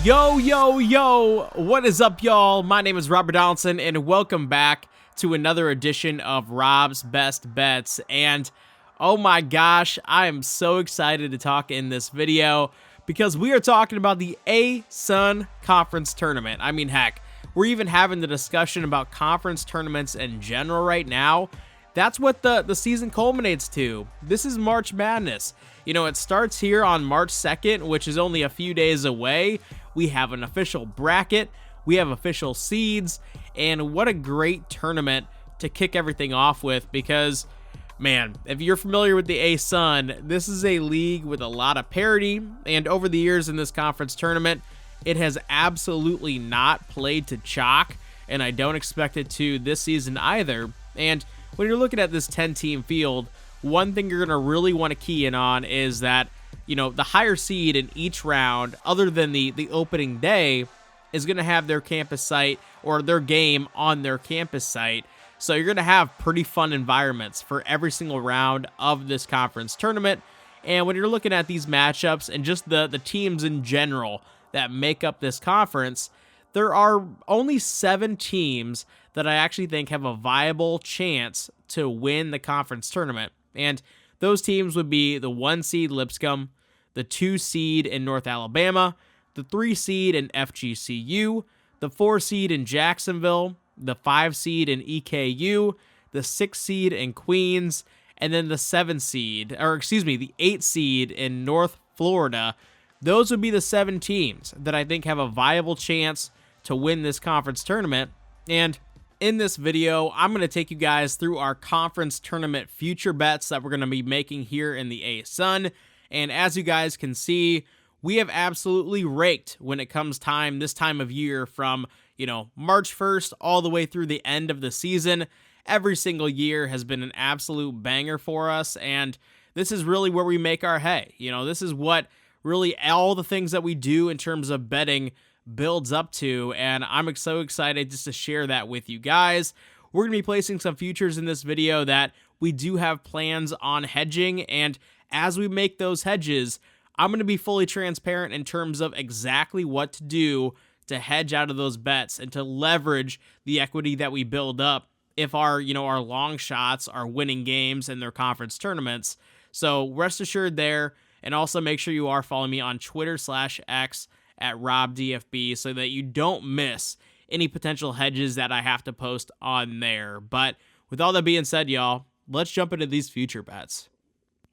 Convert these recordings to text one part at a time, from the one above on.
Yo, what is up, y'all? My name is Rob Donaldson, and welcome back to another edition of Rob's Best Bets. And oh my gosh, I am so excited to talk in this video because we are talking about the ASUN Conference Tournament. I mean, heck, we're even having the discussion about conference tournaments in general right now. That's what the season culminates to. This is March Madness. You know, it starts here on March 2nd, which is only a few days away. We have an official bracket, we have official seeds, and what a great tournament to kick everything off with because, man, if you're familiar with the ASUN, this is a league with a lot of parity, and over the years in this conference tournament, it has absolutely not played to chalk, and I don't expect it to this season either. And when you're looking at this 10-team field, one thing you're going to really want to key in on is that, you know, the higher seed in each round, other than the opening day, is going to have their campus site or their game on their campus site. So you're going to have pretty fun environments for every single round of this conference tournament. And when you're looking at these matchups and just the teams in general that make up this conference, there are only 7 teams that I actually think have a viable chance to win the conference tournament. And those teams would be the 1 seed Lipscomb, the 2 seed in North Alabama, the 3 seed in FGCU, the 4 seed in Jacksonville, the 5 seed in EKU, the 6 seed in Queens, and then the 8 seed in North Florida. Those would be the 7 teams that I think have a viable chance to win this conference tournament. And in this video, I'm going to take you guys through our conference tournament future bets that we're going to be making here in the ASUN. And as you guys can see, we have absolutely raked when it comes this time of year from, you know, March 1st all the way through the end of the season. Every single year has been an absolute banger for us. And this is really where we make our hay. You know, this is what really all the things that we do in terms of betting builds up to, and I'm so excited just to share that with you guys. We're going to be placing some futures in this video that we do have plans on hedging, and as we make those hedges, I'm going to be fully transparent in terms of exactly what to do to hedge out of those bets and to leverage the equity that we build up if our long shots are winning games in their conference tournaments. So rest assured there, and also make sure you are following me on Twitter/X at RobDFB so that you don't miss any potential hedges that I have to post on there. But with all that being said, y'all, let's jump into these future bets.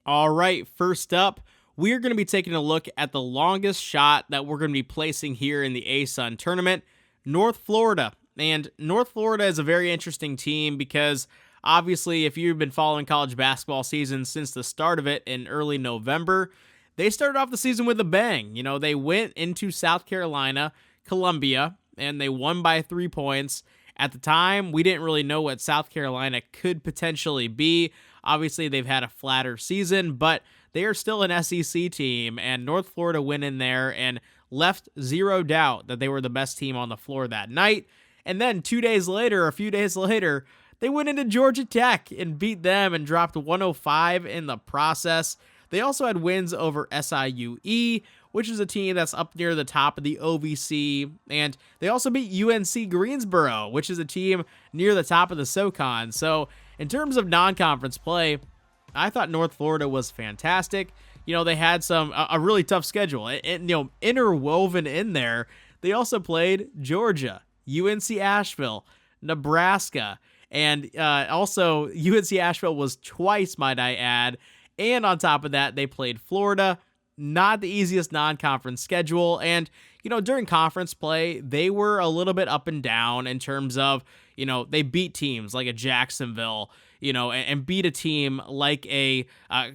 All right, first up, we're going to be taking a look at the longest shot that we're going to be placing here in the ASUN tournament, North Florida. And North Florida is a very interesting team because obviously if you've been following college basketball season since the start of it in early November, they started off the season with a bang. You know, they went into South Carolina, Columbia, and they won by 3 points. At the time, we didn't really know what South Carolina could potentially be. Obviously, they've had a flatter season, but they are still an SEC team, and North Florida went in there and left zero doubt that they were the best team on the floor that night. And then a few days later, they went into Georgia Tech and beat them and dropped 105 in the process. They also had wins over SIUE, which is a team that's up near the top of the OVC, and they also beat UNC Greensboro, which is a team near the top of the SoCon. So in terms of non-conference play, I thought North Florida was fantastic. You know, they had a really tough schedule. Interwoven in there, they also played Georgia, UNC Asheville, Nebraska, and also UNC Asheville was twice, might I add. And on top of that, they played Florida. Not the easiest non-conference schedule. And, you know, during conference play, they were a little bit up and down in terms of, you know, they beat teams like a Jacksonville, you know, and beat a team like a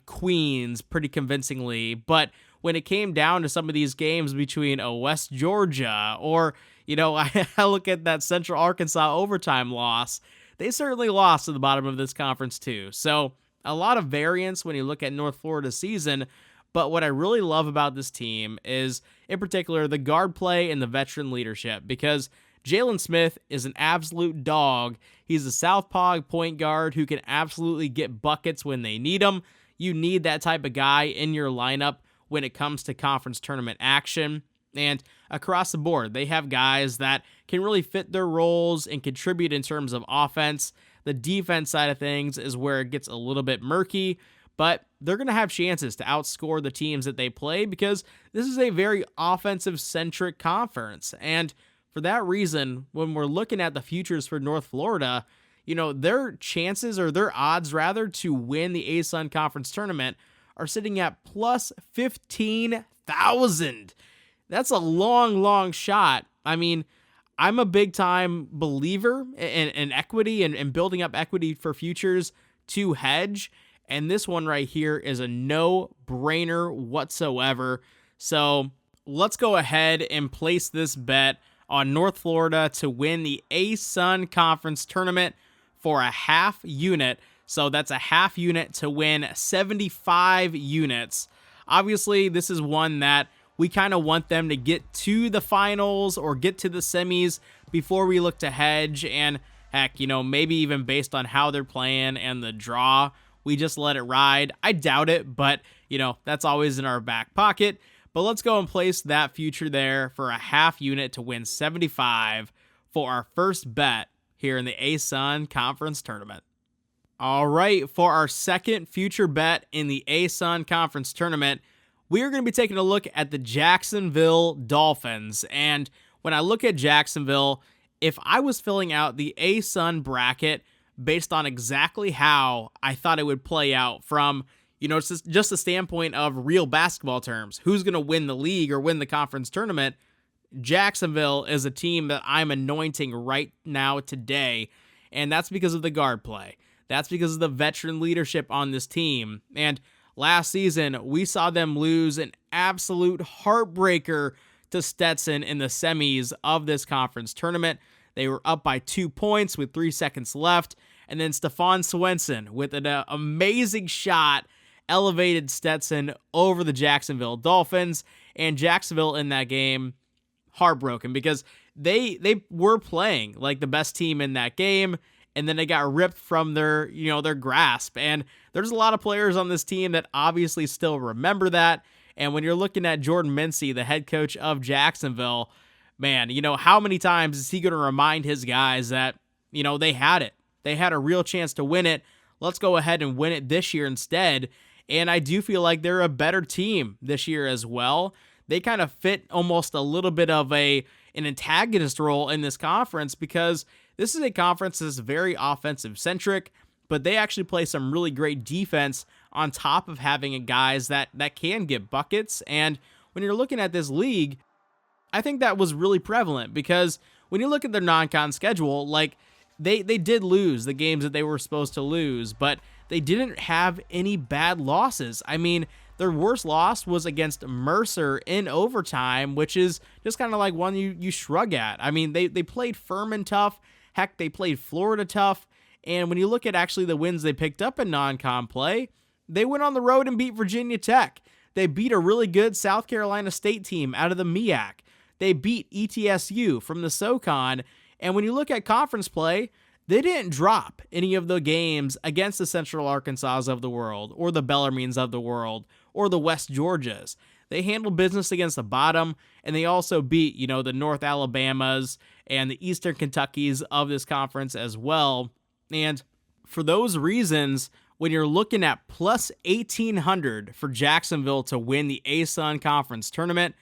Queens pretty convincingly. But when it came down to some of these games between a West Georgia or, you know, I look at that Central Arkansas overtime loss, they certainly lost to the bottom of this conference too. So a lot of variance when you look at North Florida's season, but what I really love about this team is, in particular, the guard play and the veteran leadership, because Jalen Smith is an absolute dog. He's a southpaw point guard who can absolutely get buckets when they need them. You need that type of guy in your lineup when it comes to conference tournament action. And across the board. They have guys that can really fit their roles and contribute in terms of offense. The defense side of things is where it gets a little bit murky, but they're going to have chances to outscore the teams that they play because this is a very offensive-centric conference. And for that reason, when we're looking at the futures for North Florida, their chances, or their odds rather, to win the ASUN Conference Tournament are sitting at plus 15,000. That's a long shot. I mean, I'm a big-time believer in equity and building up equity for futures to hedge, and this one right here is a no-brainer whatsoever. So let's go ahead and place this bet on North Florida to win the ASUN Conference Tournament for a half unit. So that's a half unit to win 75 units. Obviously, this is one that we kind of want them to get to the finals or get to the semis before we look to hedge. And heck, maybe even based on how they're playing and the draw, we just let it ride. I doubt it, but that's always in our back pocket. But let's go and place that future there for a half unit to win 75 for our first bet here in the ASUN Conference Tournament. All right, for our second future bet in the ASUN Conference Tournament, we are going to be taking a look at the Jacksonville Dolphins. And when I look at Jacksonville, if I was filling out the ASUN bracket based on exactly how I thought it would play out from, just the standpoint of real basketball terms, who's going to win the league or win the conference tournament, Jacksonville is a team that I'm anointing right now today. And that's because of the guard play. That's because of the veteran leadership on this team. And last season, we saw them lose an absolute heartbreaker to Stetson in the semis of this conference tournament. They were up by 2 points with 3 seconds left, and then Stephon Swenson with an amazing shot elevated Stetson over the Jacksonville Dolphins, and Jacksonville in that game heartbroken because they were playing like the best team in that game, and then they got ripped from their grasp. And there's a lot of players on this team that obviously still remember that. And when you're looking at Jordan Mincy, the head coach of Jacksonville, man, how many times is he going to remind his guys that, they had it. They had a real chance to win it. Let's go ahead and win it this year instead. And I do feel like they're a better team this year as well. They kind of fit almost a little bit of an antagonist role in this conference because this is a conference that's very offensive-centric, but they actually play some really great defense on top of having guys that can get buckets. And when you're looking at this league, I think that was really prevalent because when you look at their non-con schedule, like they did lose the games that they were supposed to lose, but they didn't have any bad losses. I mean, their worst loss was against Mercer in overtime, which is just kind of like one you shrug at. I mean, they played Furman tough. Heck, they played Florida tough. And when you look at actually the wins they picked up in non-con play, they went on the road and beat Virginia Tech. They beat a really good South Carolina State team out of the MEAC. They beat ETSU from the SoCon. And when you look at conference play, they didn't drop any of the games against the Central Arkansas of the world, or the Bellarmines of the world, or the West Georgias. They handled business against the bottom, and they also beat, the North Alabamas and the Eastern Kentuckys of this conference as well. And for those reasons, when you're looking at plus 1,800 for Jacksonville to win the ASUN Conference Tournament,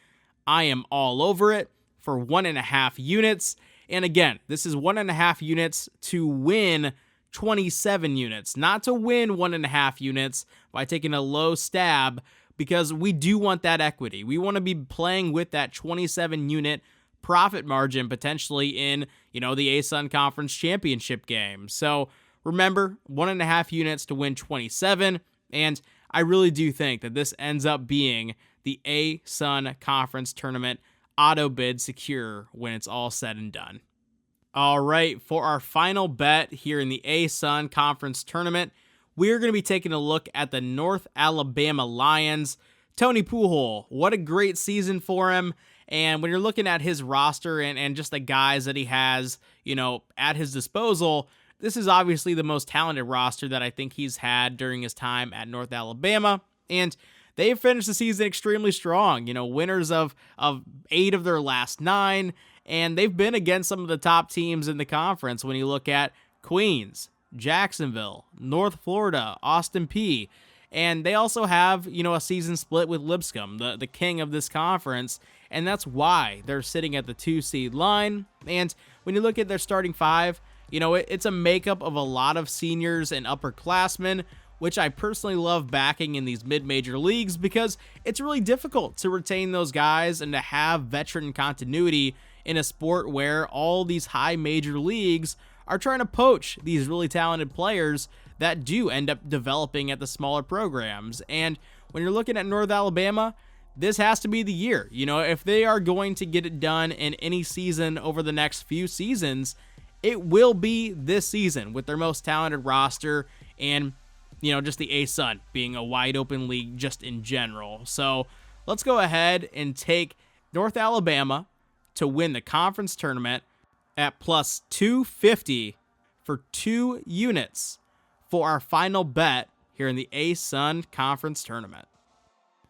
I am all over it for 1.5 units. And again, this is 1.5 units to win 27 units, not to win 1.5 units by taking a low stab, because we do want that equity. We want to be playing with that 27 unit profit margin potentially in, the ASUN Conference Championship game. So remember, 1.5 units to win 27. And I really do think that this ends up being the ASUN Conference Tournament auto bid secure when it's all said and done. All right, for our final bet here in the ASUN Conference Tournament, we're going to be taking a look at the North Alabama Lions. Tony Pujol, what a great season for him. And when you're looking at his roster and just the guys that he has, at his disposal, this is obviously the most talented roster that I think he's had during his time at North Alabama. And They've finished the season extremely strong, winners of 8 of their last 9, and they've been against some of the top teams in the conference when you look at Queens, Jacksonville, North Florida, Austin Peay. And they also have, a season split with Lipscomb, the king of this conference, and that's why they're sitting at the 2 seed line. And when you look at their starting 5, it's a makeup of a lot of seniors and upperclassmen, which I personally love backing in these mid-major leagues because it's really difficult to retain those guys and to have veteran continuity in a sport where all these high major leagues are trying to poach these really talented players that do end up developing at the smaller programs. And when you're looking at North Alabama, this has to be the year. If they are going to get it done in any season over the next few seasons, it will be this season with their most talented roster and, just the ASUN being a wide open league just in general. So let's go ahead and take North Alabama to win the conference tournament at plus 250 for 2 units for our final bet here in the ASUN Conference Tournament.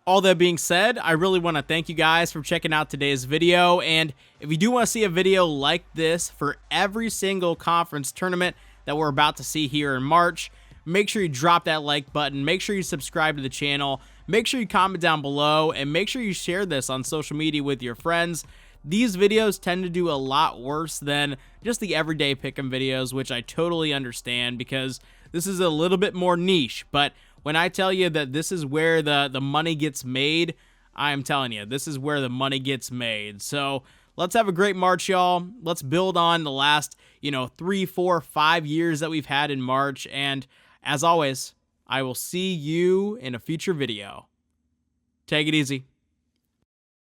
All that being said, I really want to thank you guys for checking out today's video, and if you do want to see a video like this for every single conference tournament that we're about to see here in March, make sure you drop that like button, make sure you subscribe to the channel, make sure you comment down below, and make sure you share this on social media with your friends. These videos tend to do a lot worse than just the everyday pick'em videos, which I totally understand because this is a little bit more niche. But when I tell you that this is where the money gets made, I am telling you, this is where the money gets made. So let's have a great March, y'all. Let's build on the last, 3, 4, 5 years that we've had in March. And as always, I will see you in a future video. Take it easy.